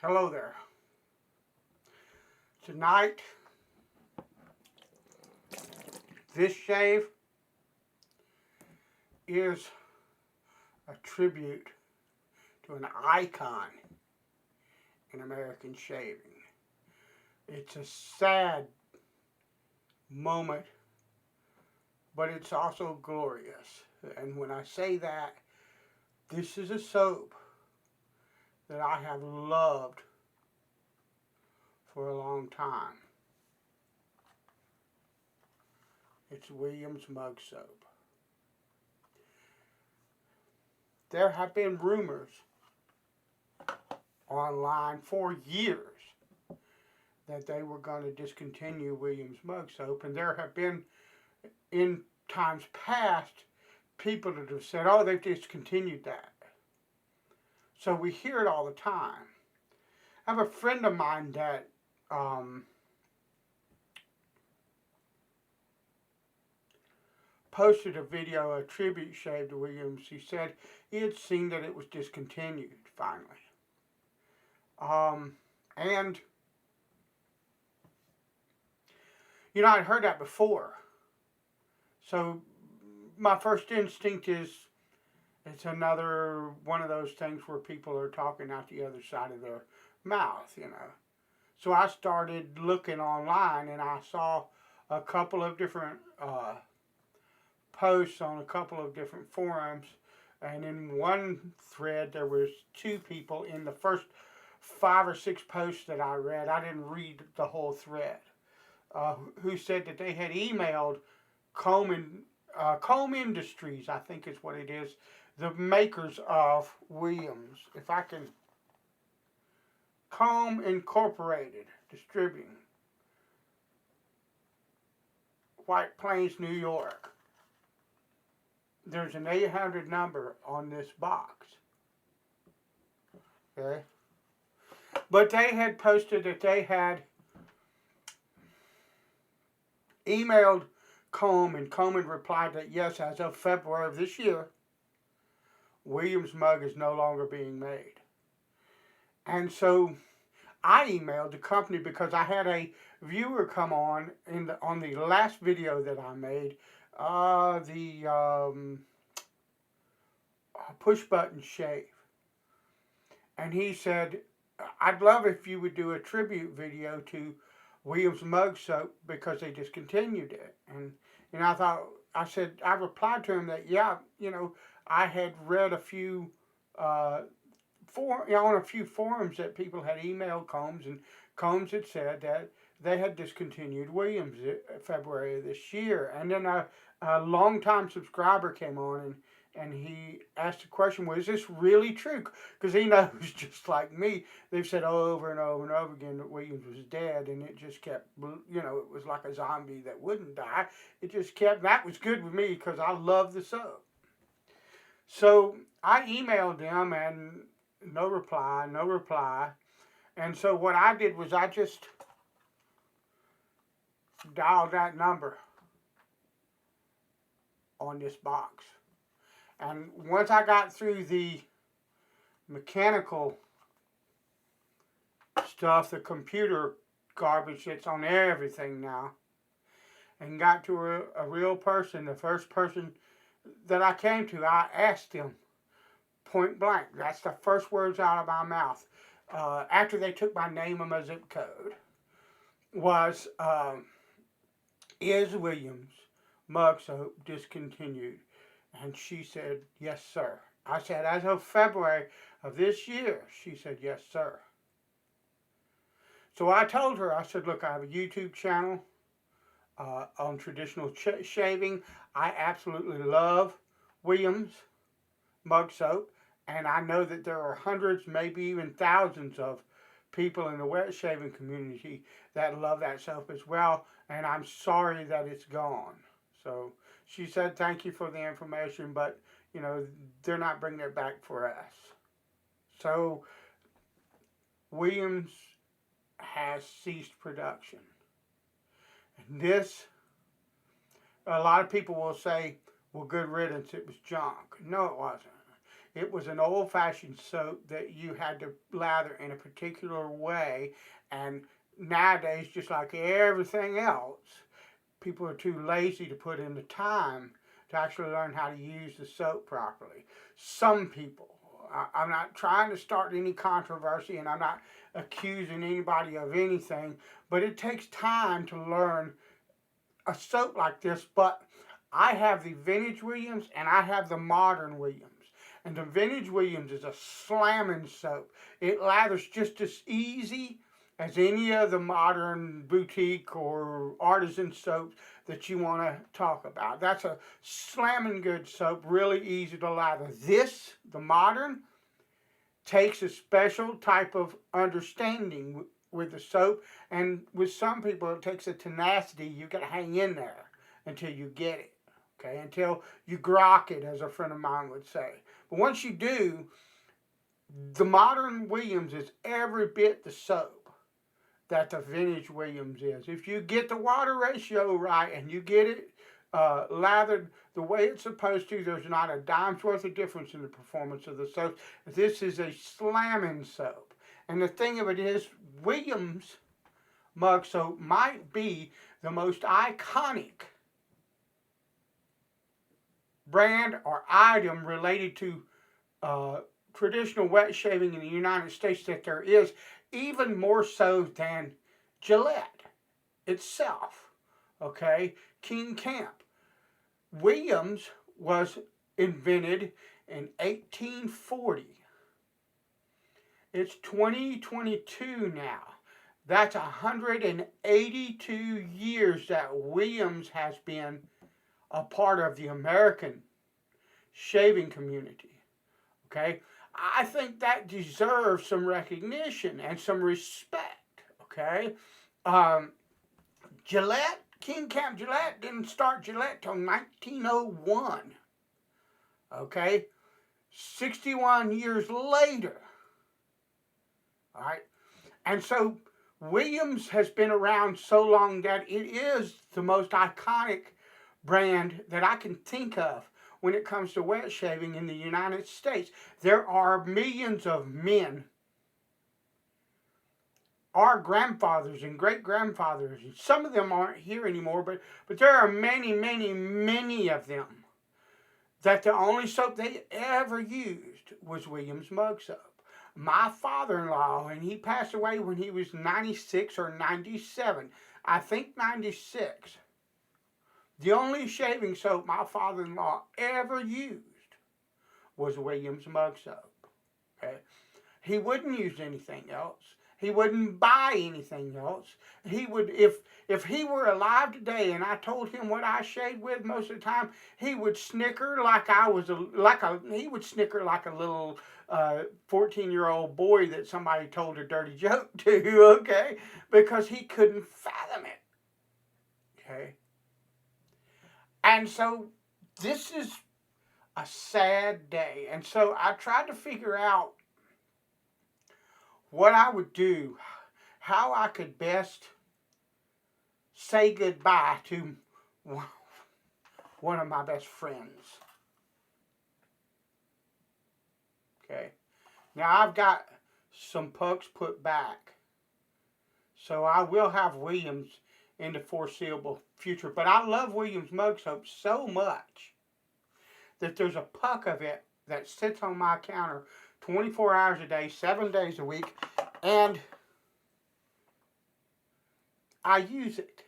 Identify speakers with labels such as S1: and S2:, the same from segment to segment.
S1: Hello there. Tonight, this shave is a tribute to an icon in American shaving. It's a sad moment, but it's also glorious. And when I say that, this is a soap that I have loved for a long time. It's Williams Mug Soap. There have been rumors online for years that they were going to discontinue Williams Mug Soap, and there have been, in times past, people that have said, oh, they've discontinued that. So we hear it all the time. I have a friend of mine that posted a video, a tribute shave to Williams. He said he had seen that it was discontinued finally. And, you know, I'd heard that before. So my first instinct is it's another one of those things where people are talking out the other side of their mouth, you know. So I started looking online, and I saw a couple of different posts on a couple of different forums, and in one thread there was two people in the first 5 or 6 posts that I read. I didn't read the whole thread. Who said that they had emailed Comb Industries, I think is what it is, the makers of Williams. If I can, Comb Incorporated, distributing, White Plains, New York. There's an 800 number on this box. Okay? But they had posted that they had emailed Comb, and Comb had replied that yes, as of February of this year, Williams Mug is no longer being made. And so I emailed the company because I had a viewer come on on the last video that I made, the push button shave. And he said, I'd love if you would do a tribute video to Williams Mug Soap because they discontinued it. And I replied to him that, yeah, you know, I had read a few on a few forums that people had emailed Combs, and Combs had said that they had discontinued Williams in February of this year. And then a longtime subscriber came on, and he asked the question, well, is this really true? Because he knows, just like me, they've said over and over and over again that Williams was dead, and it just kept, you know, it was like a zombie that wouldn't die. It just kept, that was good with me because I love the soap. So I emailed them, and no reply. And so what I did was I just dialed that number on this box. And once I got through the mechanical stuff, the computer garbage that's on everything now, and got to a real person, the first person that I came to, I asked him point blank. That's the first words out of my mouth. After they took my name and my zip code, was, is Williams Mug Soap discontinued? And she said, yes, sir. I said, as of February of this year. She said, yes, sir. So I told her, I said, look, I have a YouTube channel on traditional shaving. I absolutely love Williams Mug Soap. And I know that there are hundreds, maybe even thousands of people in the wet shaving community that love that soap as well. And I'm sorry that it's gone. So she said, thank you for the information, but, you know, they're not bringing it back for us. So Williams has ceased production. And this, a lot of people will say, well, good riddance, it was junk. No, it wasn't. It was an old-fashioned soap that you had to lather in a particular way. And nowadays, just like everything else, people are too lazy to put in the time to actually learn how to use the soap properly. Some people. I'm not trying to start any controversy, and I'm not accusing anybody of anything, but it takes time to learn a soap like this. But I have the vintage Williams and I have the modern Williams. And the vintage Williams is a slamming soap. It lathers just as easy as any of the modern boutique or artisan soaps that you want to talk about. That's a slamming good soap, really easy to lather. This, the modern, takes a special type of understanding with the soap, and with some people it takes a tenacity. You got to hang in there until you get it, okay, until you grok it, as a friend of mine would say. But once you do, the modern Williams is every bit the soap that the vintage Williams is. If you get the water ratio right and you get it lathered the way it's supposed to, there's not a dime's worth of difference in the performance of the soap. This is a slamming soap. And the thing of it is, Williams mug soap might be the most iconic brand or item related to traditional wet shaving in the United States that there is, even more so than Gillette itself. Okay, King Camp. Williams was invented in 1840. It's 2022 now. That's 182 years that Williams has been a part of the American shaving community. Okay? I think that deserves some recognition and some respect. Okay? Gillette, King Camp Gillette didn't start Gillette till 1901. Okay? 61 years later. All right? And so Williams has been around so long that it is the most iconic brand that I can think of when it comes to wet shaving in the United States. There are millions of men, our grandfathers and great-grandfathers, and some of them aren't here anymore, but there are many, many, many of them that the only soap they ever used was Williams mug soap. My father-in-law, and he passed away when he was 96 or 97, I think 96. The only shaving soap my father-in-law ever used was Williams mug soap. Okay? He wouldn't use anything else. He wouldn't buy anything else. He would, if he were alive today and I told him what I shaved with most of the time, he would snicker like I was he would snicker like a little 14-year-old boy that somebody told a dirty joke to, okay? Because he couldn't fathom it. Okay? And so this is a sad day. And so I tried to figure out what I would do, how I could best say goodbye to one of my best friends. Okay. Now I've got some pucks put back. So I will have Williams in the foreseeable future. But I love Williams mug soap so much that there's a puck of it that sits on my counter 24 hours a day, 7 days a week, and I use it.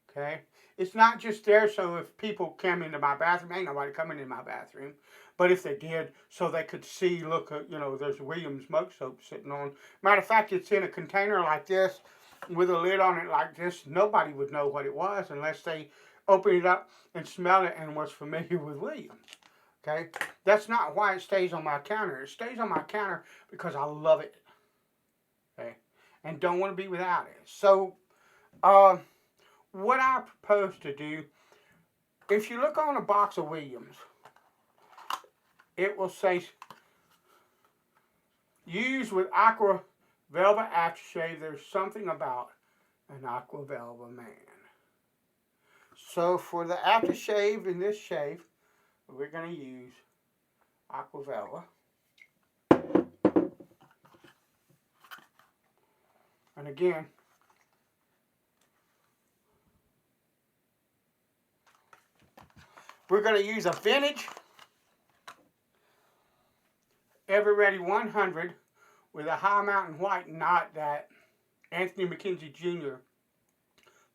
S1: Okay? It's not just there so if people come into my bathroom, ain't nobody coming in my bathroom, but if they did, so they could see, look, there's Williams mug soap sitting on. Matter of fact, it's in a container like this with a lid on it like this. Nobody would know what it was unless they opened it up and smelled it and was familiar with Williams. Okay? That's not why it stays on my counter. It stays on my counter because I love it. Okay? And don't want to be without it. So, what I propose to do, if you look on a box of Williams, it will say, used with Aqua Velva aftershave. There's something about an Aqua Velva man. So for the aftershave in this shave, we're going to use Aquavella. And again, we're going to use a vintage Eveready 100 with a High Mountain White knot that Anthony McKenzie Jr.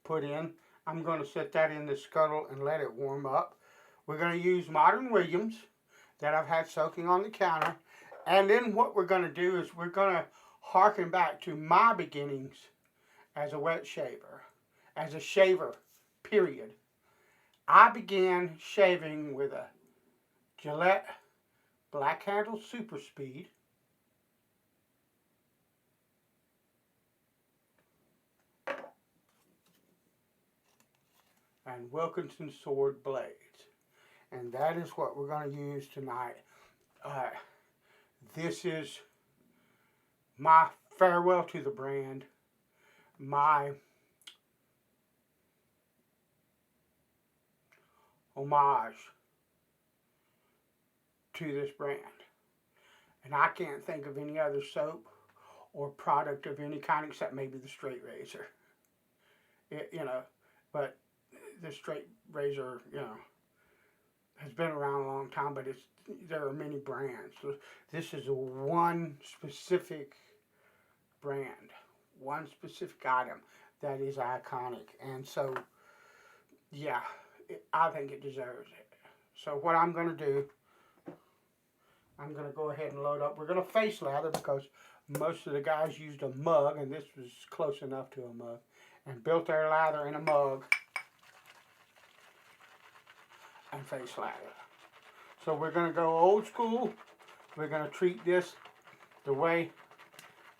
S1: put in. I'm going to set that in the scuttle and let it warm up. We're going to use Modern Williams that I've had soaking on the counter. And then what we're going to do is we're going to harken back to my beginnings as a wet shaver, as a shaver, period. I began shaving with a Gillette Black Handle Super Speed. And Wilkinson sword blades. And that is what we're going to use tonight. This is my farewell to the brand, my homage to this brand. And I can't think of any other soap or product of any kind except maybe the straight razor. But the straight razor, has been around a long time, but there are many brands. So this is one specific brand, one specific item that is iconic. And so, yeah, I think it deserves it. So what I'm going to do, I'm going to go ahead and load up. We're going to face lather because most of the guys used a mug, and this was close enough to a mug, and built their lather in a mug and face lather. So we're going to go old school. We're going to treat this the way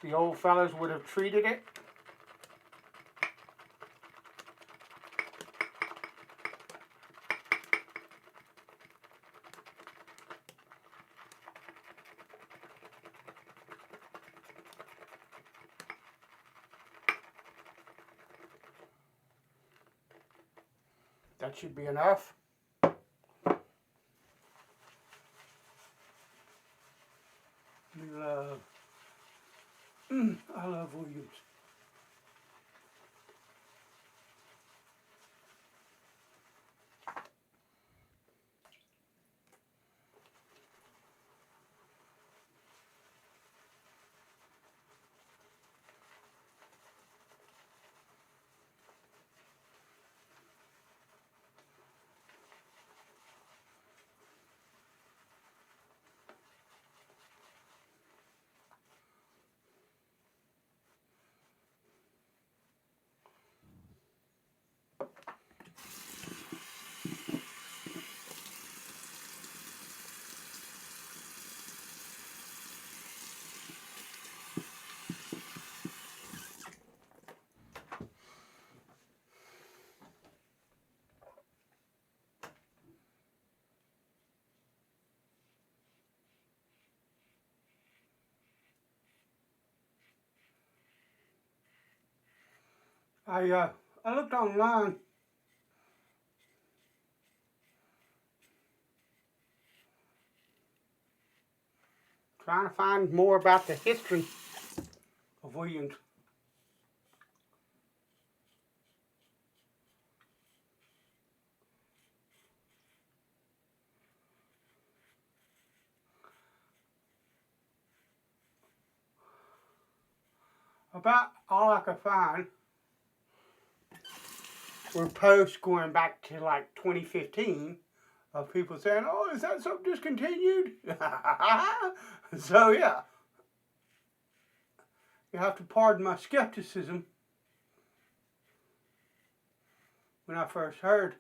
S1: the old fellas would have treated it. That should be enough. I love Williams. I looked online trying to find more about the history of Williams. About all I could find were posts going back to like 2015 of people saying, "Oh, is that soap discontinued?" So yeah, you have to pardon my skepticism when I first heard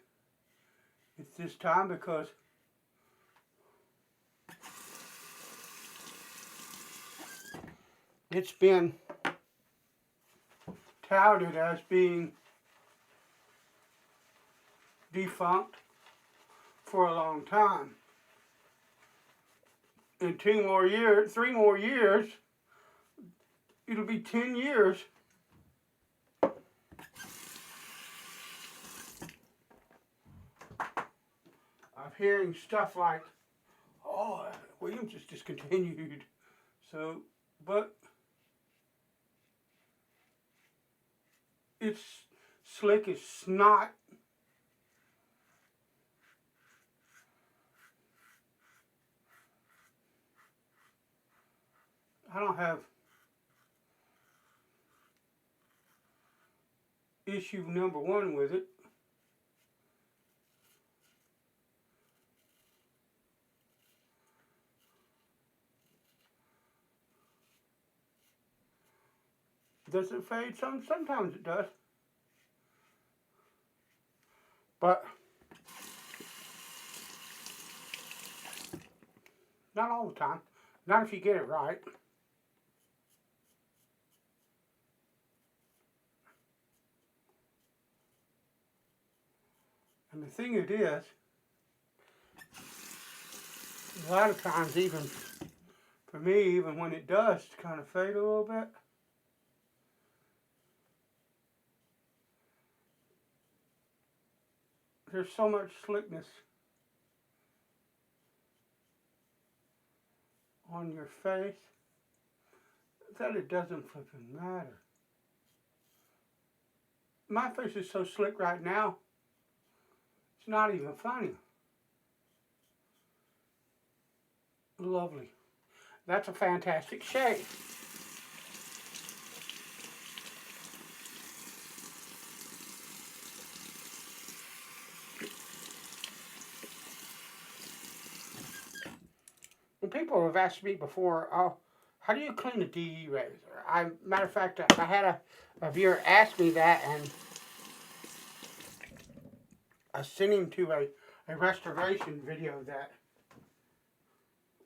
S1: it's this time, because it's been touted as being defunct for a long time. In 3 more years, it'll be 10 years of hearing stuff like, Oh, Williams is discontinued. So, but it's slick as snot. I don't have issue number one with it. Does it fade some? Sometimes it does. But not all the time. Not if you get it right. And the thing it is, a lot of times, even for me, even when it does kind of fade a little bit, there's so much slickness on your face that it doesn't flipping matter. My face is so slick right now, it's not even funny. Lovely. That's a fantastic shade. And people have asked me before, oh, how do you clean a DE razor? Matter of fact, I had a viewer ask me that, and I sent him to a restoration video that,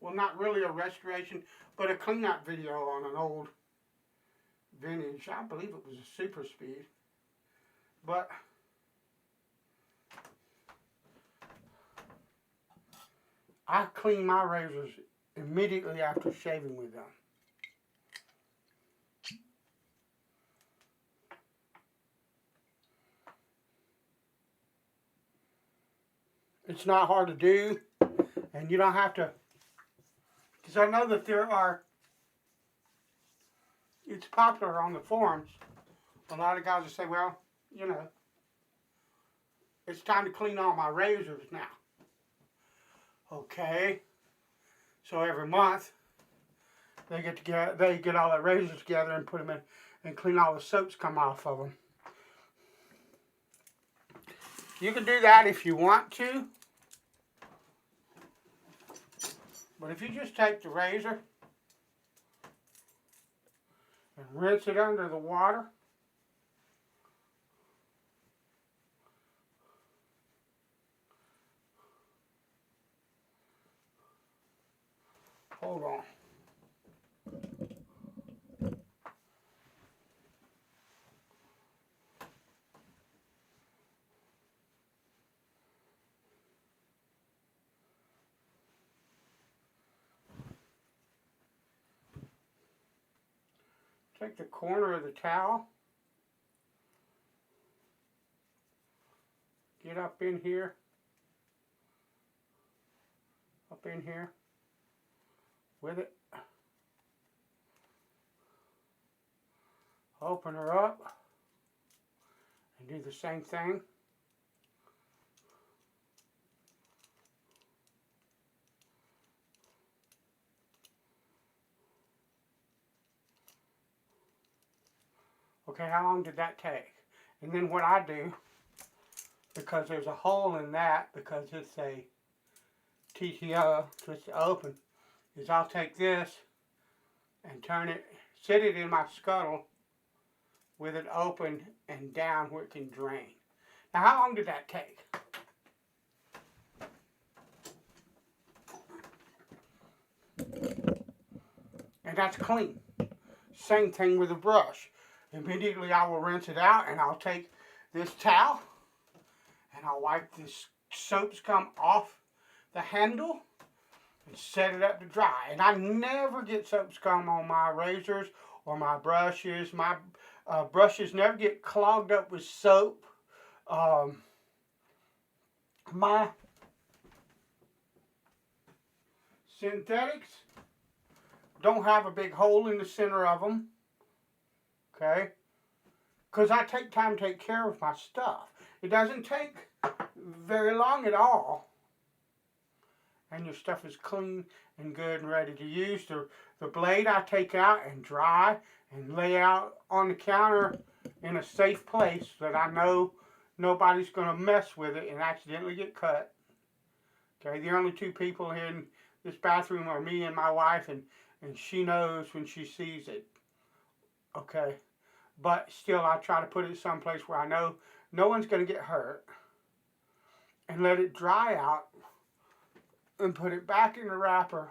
S1: well, not really a restoration, but a cleanup video on an old vintage. I believe it was a Super Speed. But I clean my razors immediately after shaving with them. It's not hard to do, and you don't have to, because I know that it's popular on the forums. A lot of guys will say, well, you know, it's time to clean all my razors now. Okay. So every month, they get all their razors together and put them in and clean all the soaps come off of them. You can do that if you want to. But if you just take the razor and rinse it under the water, hold on. Take the corner of the towel, get up in here, with it, open her up, and do the same thing. Okay, how long did that take? And then what I do, because there's a hole in that, because it's a TTO, twist to open, is I'll take this and sit it in my scuttle with it open and down where it can drain. Now, how long did that take? And that's clean. Same thing with a brush. Immediately I will rinse it out, and I'll take this towel and I'll wipe this soap scum off the handle and set it up to dry. And I never get soap scum on my razors or my brushes. My brushes never get clogged up with soap. My Synthetics don't have a big hole in the center of them. Okay? Because I take time to take care of my stuff. It doesn't take very long at all. And your stuff is clean and good and ready to use. The blade I take out and dry and lay out on the counter in a safe place that I know nobody's going to mess with it and accidentally get cut. Okay, the only two people in this bathroom are me and my wife, and she knows when she sees it. Okay, but still I try to put it someplace where I know no one's going to get hurt, and let it dry out and put it back in the wrapper,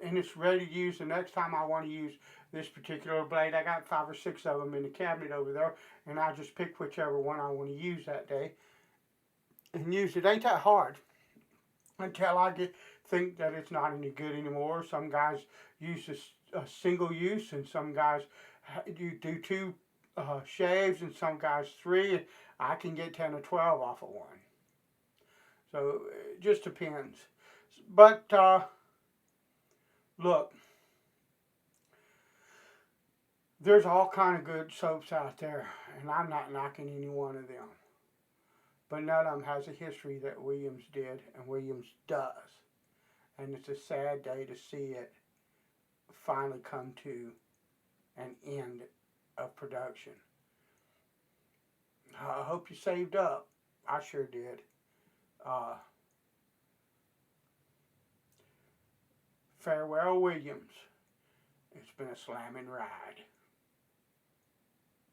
S1: and it's ready to use the next time I want to use this particular blade. I got 5 or 6 of them in the cabinet over there, and I just pick whichever one I want to use that day and use it. Ain't that hard until I think that it's not any good anymore. Some guys use a single use, and some guys do 2 shaves, and some guys 3. I can get 10 or 12 off of one. So it just depends. But look, there's all kind of good soaps out there, and I'm not knocking any one of them. But none of them has a history that Williams did and Williams does. And it's a sad day to see it finally come to an end of production. I hope you saved up. I sure did. Farewell, Williams. It's been a slamming ride.